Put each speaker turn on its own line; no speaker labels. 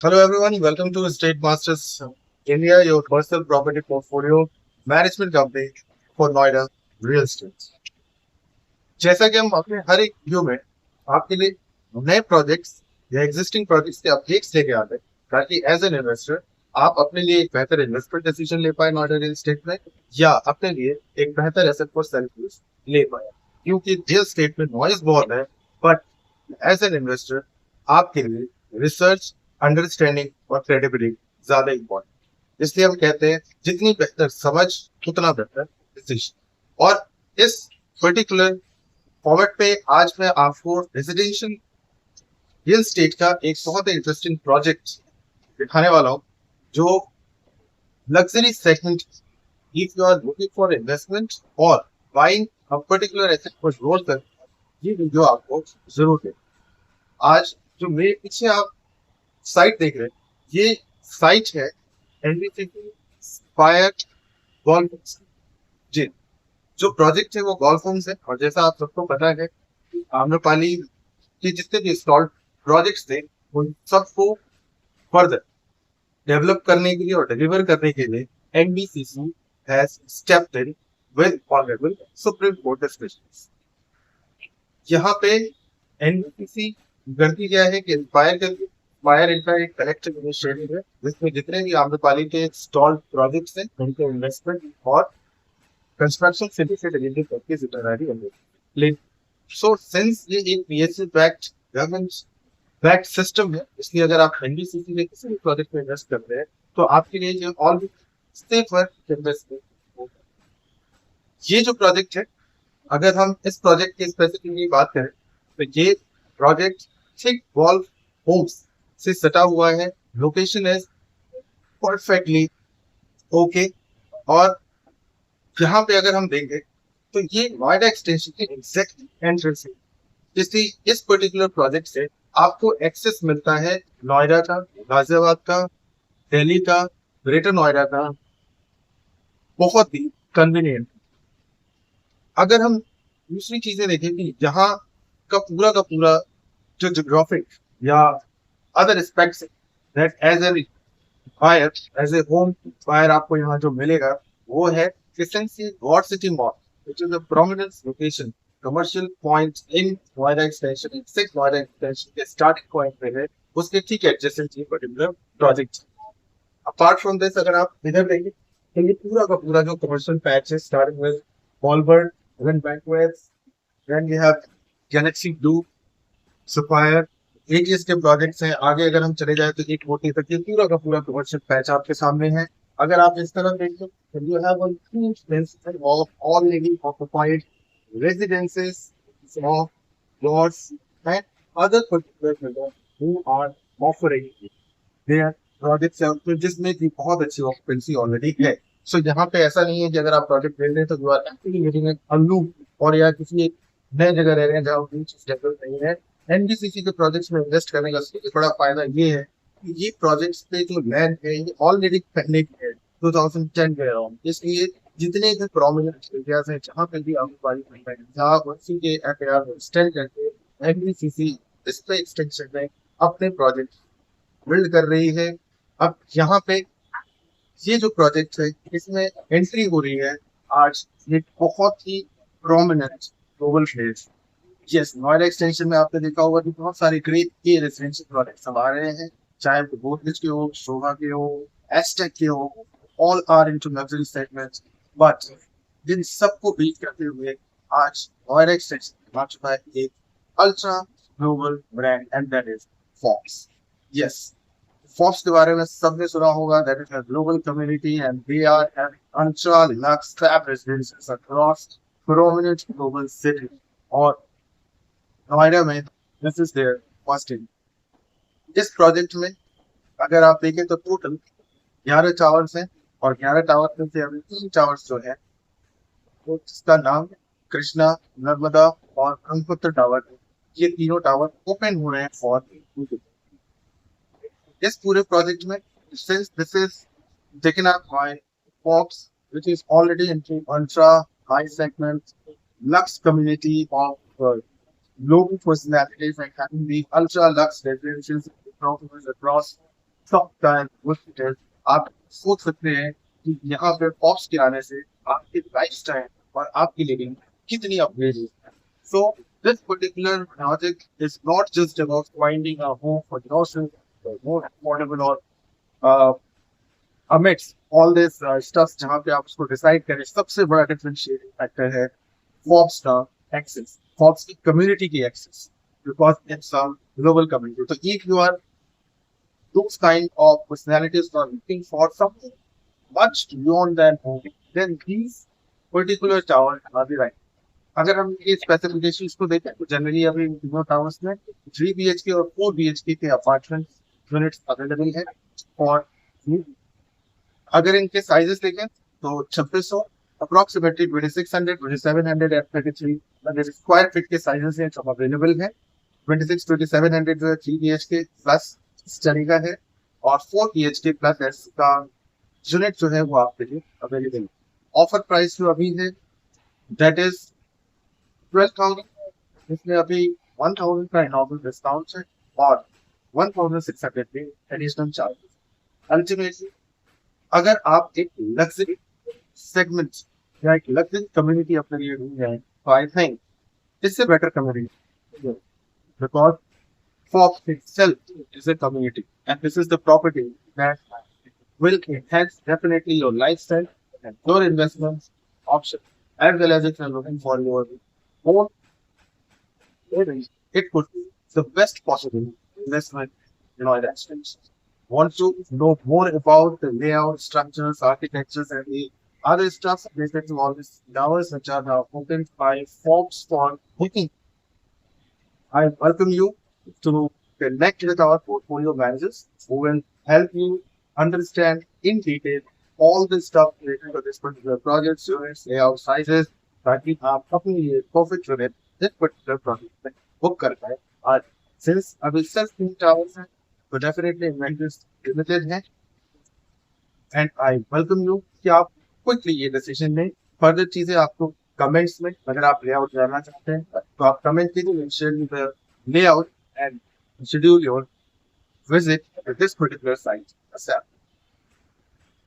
Hello everyone, welcome to State Masters India, your personal property portfolio management company for Noida Real Estate। जैसा कि हम अपने हर एक video में आपके लिए नए प्रोजेक्ट्स या एग्जिस्टिंग प्रोजेक्ट्स के अपडेट्स लेके आते हैं ताकि एज एन इन्वेस्टर आप अपने लिए एक बेहतर इन्वेस्टमेंट डिसीजन ले पाए नोएडा रियल एस्टेट में या अपने लिए एक बेहतर एसेट फॉर सेल ले पाए, क्योंकि रियल एस्टेट में नॉइज बहुत है। बट एज एन इन्वेस्टर आपके लिए रिसर्च, अंडरस्टैंडिंग और क्रेडिबिलिटी ज्यादा इंपॉर्टेंट, इसलिए हम कहते हैं जितनी बेहतर समझ उतना बेहतर डिसीजन। और इस पर्टिकुलर फॉर्मेट पे आज मैं आपको रेजिडेंशियल रियल स्टेट का एक बहुत ही इंटरेस्टिंग प्रोजेक्ट दिखाने वाला हूँ जो luxury segment, if you are looking for investment और buying a particular asset for growth, ये वीडियो आपको जरूर दें। आज जो मेरे पीछे आप साइट देख रहे हैं, ये साइट है एनबीसीसी फायर गोल्फ। जी, जो प्रोजेक्ट है वो गोल्फ होम्स है, और जैसा आप सबको पता है आम्रपाली के जितने भी इंस्टॉल्ड प्रोजेक्ट्स थे उन सबको फर्दर डेवलप करने के लिए और डिलीवर करने के लिए NBCC has stepped in with honourable supreme court discussions. यहाँ पे एनबीसीसी करती क्या है कि इंस्पायर करके फायर इनका एक कलेक्टिव इनिशिएटिव है जिसमें जितने भी आम्रपाली के इंस्टॉल्ड प्रोजेक्ट्स हैं उनके इन्वेस्टमेंट और कंस्ट्रक्शन सिटी से रिलेटेड करके जिम्मेदारी है। सो सिंस ये एक PSU backed government backed system है, इसलिए अगर आप एनबीसीसी के किसी भी प्रोजेक्ट में इन्वेस्ट करते हैं तो आपके लिए ये ऑल सेफर इन्वेस्टमेंट होगा। ये जो प्रोजेक्ट है, अगर हम इस प्रोजेक्ट की स्पेसिफिकली बात करें तो ये प्रोजेक्ट थिक वॉल होम्स से सटा हुआ है। Location is perfectly okay. और यहाँ पे अगर हम देखें तो ये नोएडा एक्सटेंशन की एग्जैक्ट एंट्रेंस है, इसलिए इस पर्टिकुलर प्रोजेक्ट से आपको एक्सेस मिलता है नोएडा का, गाजियाबाद का, दिल्ली का, ग्रेटर नोएडा का, बहुत ही कन्वीनियंट। अगर हम दूसरी चीजें देखें कि यहाँ का पूरा जो जोग्राफिक या other aspects that as a buyer, as a home buyer आपको यहाँ जो मिलेगा वो है essential God city mall, which is a prominent location commercial point in Noida extension, in 6 Noida extension के starting point पे है, उसके ठीक adjacent ये particular project। Apart from this अगर आप इधर देखें तो ये पूरा का पूरा जो कमर्शियल पैच है starting with Walbert, then Banquets, then you have Galaxy Blue, Sapphire, ATS के प्रोजेक्ट्स हैं। आगे अगर हम चले जाए तो एक मोटी तक ये पूरा का पूरा कमर्शियल पैच आपके सामने है। अगर आप इस तरफ देखें तो you have a huge density of already occupied residences, of plots and other particular builders who are offering their projects हैं तो जिसमें की बहुत अच्छी ऑक्यूपेंसी ऑलरेडी है। सो यहाँ पे ऐसा नहीं है कि अगर आप प्रोजेक्ट ले रहे हैं तो you are actually living in a loop और या किसी एक नए जगह रह रहे हैं जहाँ कोई चीज डेवलप नहीं है। एनबीसीसी के प्रोजेक्ट्स में इन्वेस्ट करने का सबसे बड़ा फायदा ये है कि ये प्रोजेक्ट्स पे जो लैंड है ये ऑलरेडी पहले की है, 2010 के अराउंड। इसलिए जितने भी प्रोमिनेंट एरियाज हैं जहाँ पे भी आपको बारी है जहाँ उसी के एफआईआर स्टैंड करके एनबीसीसी इस पे एक्सटेंशन में अपने प्रोजेक्ट बिल्ड कर रही है। अब यहाँ पे ये जो प्रोजेक्ट है इसमें एंट्री हो रही है आज एक बहुत ही prominent global players. Yes, Noida extension में आपने देखा होगा कि बहुत सारे ग्रेट के रेजिडेंशियल प्रोजेक्ट्स अब आ रहे हैं, चाहे वो गोदरेज के हो, शोभा के हो, एस्टेक के हो, all are into luxury segments. But जिन सबको बीट करते हुए आज नोएडा एक्सटेंशन आ चुका है एक ultra global brand and that is Fox. Yes, Forbes के बारे में सबने सुना होगा, that is a global community and they are having ultra lux fab residences across prominent global cities। और नोएडा में this is their first in। इस project में अगर आप देखें तो टोटल 11 टावर्स हैं और 11 टावर्स में से अभी 3 टावर्स जो है वो जिसका नाम कृष्णा, नर्मदा और ब्रह्मपुत्र टावर है, ये तीनों टावर ओपन हो रहे हैं फॉर इस पूरे प्रोजेक्ट में। since this is taken up by Fox, which is already into ultra high segment lux community of global personalities and having the ultra lux residences across top time hospital आप सोच सकते हैं कि यहाँ पे पॉप्स के आने से आपकी लाइफस्टाइल और आपकी लिविंग कितनी अपग्रेड हुई है. So this particular project is not just about finding a home for yourself, more affordable or uh, amidst all this stuff जहाँ पे आप उसको डिसाइड करें. सबसे बड़ा डिफरेंशिएटिंग फैक्टर है फॉर्ब्स का एक्सेस, फॉर्ब्स की कम्युनिटी की access, because it's a global community. तो if you are those kind of personalities are looking for something much beyond than home, then these particular towers are the right. अगर हम ये specifications को देखें तो generally अभी इन तीनों टावर्स में 3 BHK और 4 BHK के अपार्टमेंट यूनिट्स अवेलेबल है. और अगर इनके साइजेस देखें तो 2600 अप्रोक्सीमेटली 2600 2700 एंड 33 स्क्वायर फीट के साइजेस हैं जो अवेलेबल है. 2700 जो है 3 BHK प्लस चलेगा है और 4 BHK प्लस एस का यूनिट जो है वो आपके लिए अवेलेबल है. ऑफर प्राइस जो अभी है दैट इज 12,000. इसमें अभी 1,000 का इनॉर्मल डिस्काउंट है और 1,600 के एडिशनल चार्जेस. अल्टीमेटली अगर आप एक लग्जरी सेगमेंट या एक लग्जरी कम्युनिटी अपने लिए ढूंढ रहे हैं तो आई थिंक इससे better community, because Forbes itself is a community, and this is the property that will enhance definitely your lifestyle and your investments option, as well as if you're looking for your own savings. It could be the best possible investment in oil and gas. Want to know more about the layout, structures, architectures, and the other stuff related to all these towers which are now opened by Forbes for booking? I welcome you to connect with our portfolio managers who will help you understand in detail all the stuff related to this particular project, units, layout, sizes, ताकि आप अपने लिए perfect unit this particular project में book कर पाए. और since अभी सिर्फ 3 टावर्स हैं तो डेफिनेटली इन्वेंटरीज लिमिटेड है एंड आई वेलकम यू कि आप क्विकली ये डिसीजन लें. फर्दर चीजें आपको कमेंट्स में अगर आप लेआउट जानना चाहते हैं तो आप कमेंट कीजिए, share the layout and schedule your visit to this particular site.